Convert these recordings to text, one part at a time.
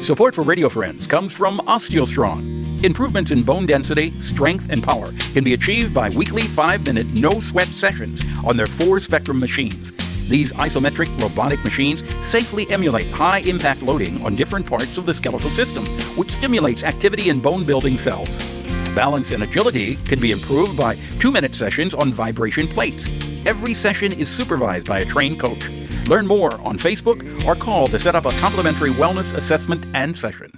Support for Radio Friends comes from OsteoStrong. Improvements in bone density, strength, and power can be achieved by weekly 5-minute no-sweat sessions on their 4-spectrum machines. These isometric robotic machines safely emulate high-impact loading on different parts of the skeletal system, which stimulates activity in bone-building cells. Balance and agility can be improved by 2-minute sessions on vibration plates. Every session is supervised by a trained coach. Learn more on Facebook or call to set up a complimentary wellness assessment and session.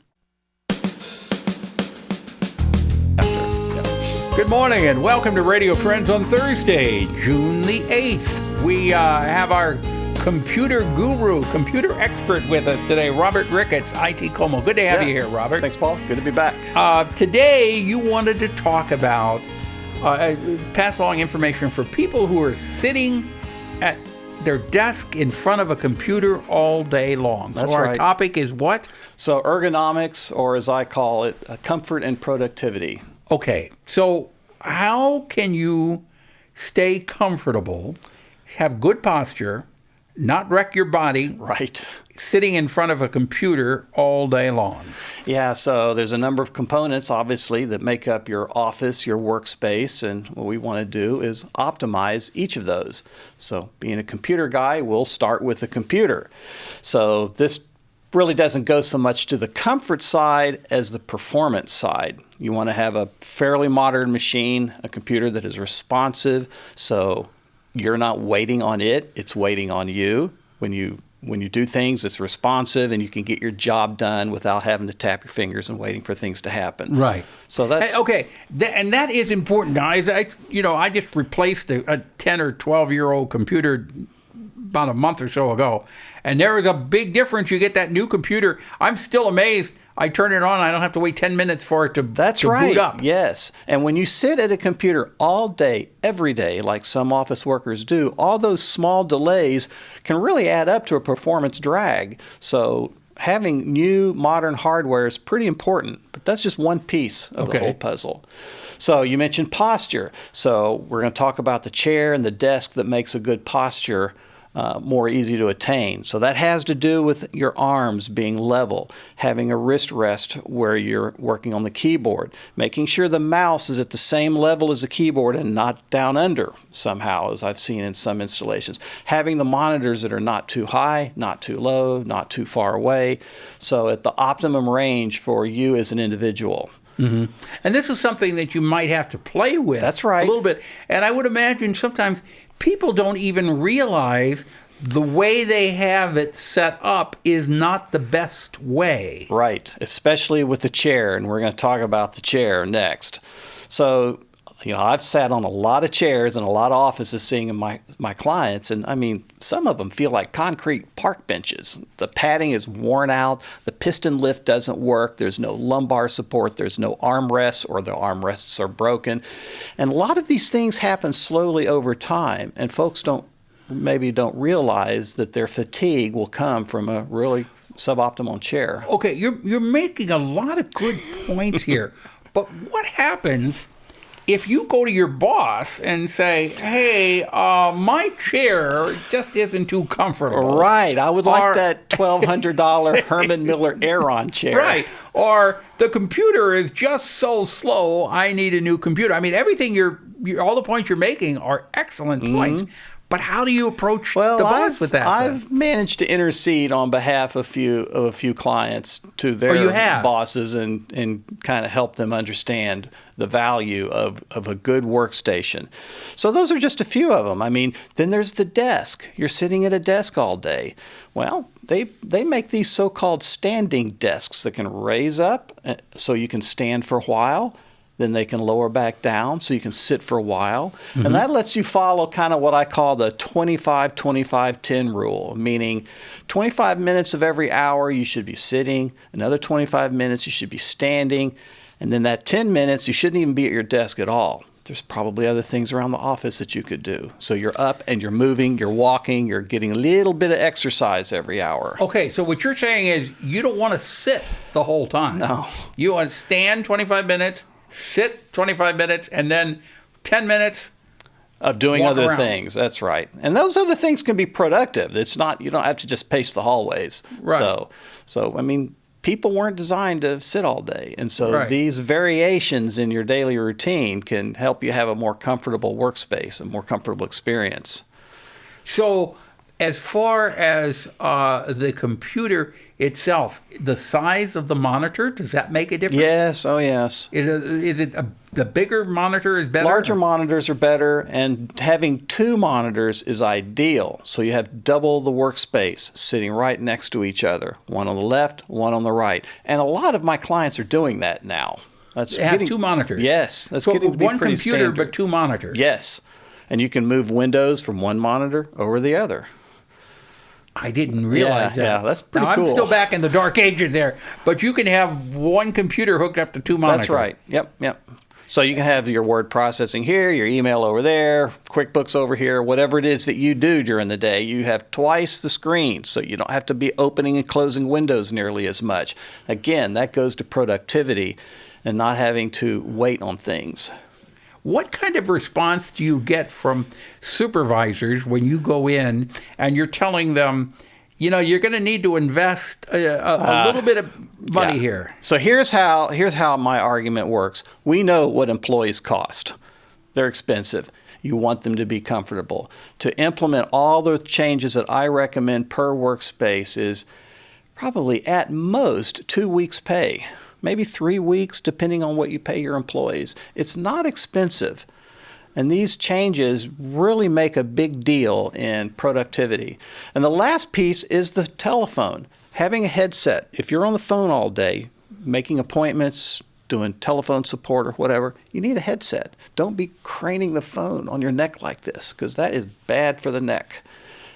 Good morning and welcome to Radio Friends on Thursday, June the 8th. We have our computer guru, computer expert with us today, Robert Ricketts, ITCOMO. Good to have you here, Robert. Thanks, Paul. Good to be back. Today, you wanted to talk about, pass along information for people who are sitting at their desk in front of a computer all day long. That's so our right. topic is what? So ergonomics, or as I call it, comfort and productivity. Okay, so how can you stay comfortable, have good posture, not wreck your body, Right. sitting in front of a computer all day long? Yeah, so there's a number of components, obviously, that make up your office, your workspace, and what we want to do is optimize each of those. So being a computer guy, we'll start with the computer. So this really doesn't go so much to the comfort side as the performance side. You want to have a fairly modern machine, a computer that is responsive, so you're not waiting on it, it's waiting on you. When you do things, it's responsive and you can get your job done without having to tap your fingers and waiting for things to happen. Right. So that's okay, and that is important. Now, I just replaced a 10 or 12-year-old computer about a month or so ago, and there is a big difference. You get that new computer. I'm still amazed. I turn it on. I don't have to wait 10 minutes for it to boot up. Yes. And when you sit at a computer all day, every day, like some office workers do, all those small delays can really add up to a performance drag. So having new modern hardware is pretty important, but that's just one piece of the whole puzzle. So you mentioned posture. So we're going to talk about the chair and the desk that makes a good posture more easy to attain. So that has to do with your arms being level, having a wrist rest where you're working on the keyboard, making sure the mouse is at the same level as the keyboard and not down under somehow, as I've seen in some installations, having the monitors that are not too high, not too low, not too far away, so at the optimum range for you as an individual. Mm-hmm. And this is something that you might have to play with. That's right. A little bit. And I would imagine sometimes people don't even realize the way they have it set up is not the best way. Right, especially with the chair, and we're going to talk about the chair next. So, I've sat on a lot of chairs in a lot of offices seeing my clients, and I mean, some of them feel like concrete park benches. The padding is worn out, the piston lift doesn't work, there's no lumbar support, there's no armrests, or the armrests are broken. And a lot of these things happen slowly over time, and folks don't realize that their fatigue will come from a really suboptimal chair. Okay, you're making a lot of good points here, but what happens if you go to your boss and say, hey, my chair just isn't too comfortable? Right. I would like that $1,200 Herman Miller Aeron chair. Right. Or the computer is just so slow, I need a new computer. I mean, everything all the points you're making are excellent points. But how do you approach the boss with that? I've managed to intercede on behalf of a few clients to their bosses and kind of help them understand the value of a good workstation. So those are just a few of them. I mean, then there's the desk. You're sitting at a desk all day. Well, they make these so-called standing desks that can raise up so you can stand for a while. Then they can lower back down so you can sit for a while. Mm-hmm. And that lets you follow kind of what I call the 25-25-10 rule, meaning 25 minutes of every hour you should be sitting, another 25 minutes you should be standing, and then that 10 minutes you shouldn't even be at your desk at all. There's probably other things around the office that you could do. So you're up and you're moving, you're walking, you're getting a little bit of exercise every hour. Okay, so what you're saying is you don't want to sit the whole time. No. You want to stand 25 minutes, sit 25 minutes, and then 10 minutes of doing other around. things. That's right. And those other things can be productive. It's not, you don't have to just pace the hallways. Right. So I mean, people weren't designed to sit all day. And so these variations in your daily routine can help you have a more comfortable workspace, a more comfortable experience. So as far as the computer itself, the size of the monitor, does that make a difference? Yes. Oh, yes. Is it the bigger monitor is better? Larger monitors are better, and having 2 monitors is ideal. So you have double the workspace sitting right next to each other, one on the left, one on the right. And a lot of my clients are doing that now. They have 2 monitors? Yes. That's getting to be one pretty computer, standard. but 2 monitors? Yes. And you can move windows from one monitor over the other. I didn't realize that. Yeah, that's pretty cool. I'm still back in the dark ages there, but you can have one computer hooked up to 2 monitors. That's right. Yep. So you can have your word processing here, your email over there, QuickBooks over here, whatever it is that you do during the day. You have twice the screen, so you don't have to be opening and closing windows nearly as much. Again, that goes to productivity and not having to wait on things. What kind of response do you get from supervisors when you go in and you're telling them, you're going to need to invest a little bit of money here? So here's how my argument works. We know what employees cost. They're expensive. You want them to be comfortable. To implement all the changes that I recommend per workspace is probably at most 2 weeks' pay. Maybe 3 weeks, depending on what you pay your employees. It's not expensive. And these changes really make a big deal in productivity. And the last piece is the telephone. Having a headset. If you're on the phone all day, making appointments, doing telephone support or whatever, you need a headset. Don't be craning the phone on your neck like this, because that is bad for the neck.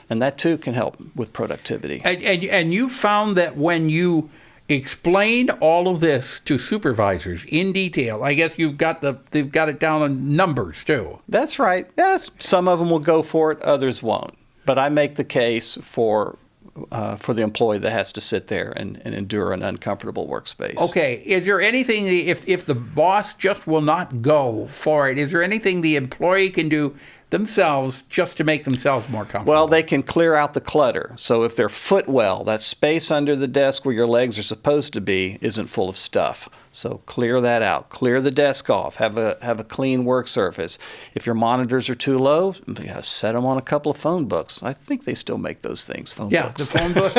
And that too can help with productivity. And you found that when you explained all of this to supervisors in detail, I guess they've got it down on numbers too. That's right. Yes, some of them will go for it, others won't. But I make the case for the employee that has to sit there and endure an uncomfortable workspace. Okay. Is there anything, if the boss just will not go for it, is there anything the employee can do themselves just to make themselves more comfortable? Well, they can clear out the clutter. So if their footwell, that space under the desk where your legs are supposed to be, isn't full of stuff. So clear that out. Clear the desk off. Have a clean work surface. If your monitors are too low, set them on a couple of phone books. I think they still make those things, phone books. The phone book.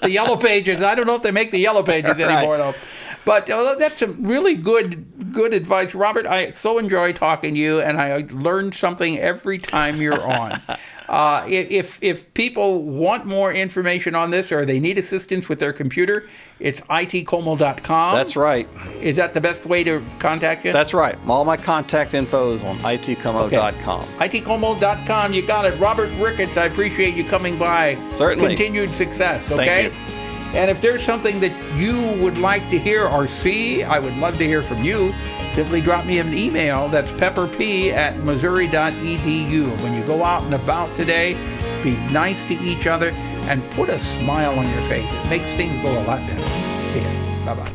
The yellow pages. I don't know if they make the yellow pages anymore, though. But that's some really good advice. Robert, I so enjoy talking to you, and I learn something every time you're on. If people want more information on this or they need assistance with their computer, it's itcomo.com. That's right. Is that the best way to contact you? That's right. All my contact info is on itcomo.com. Okay. itcomo.com. You got it. Robert Ricketts, I appreciate you coming by. Certainly. Continued success, okay? Thank you. And if there's something that you would like to hear or see, I would love to hear from you. Simply drop me an email. That's pepperp@missouri.edu. When you go out and about today, be nice to each other and put a smile on your face. It makes things go a lot better. See ya. Bye-bye.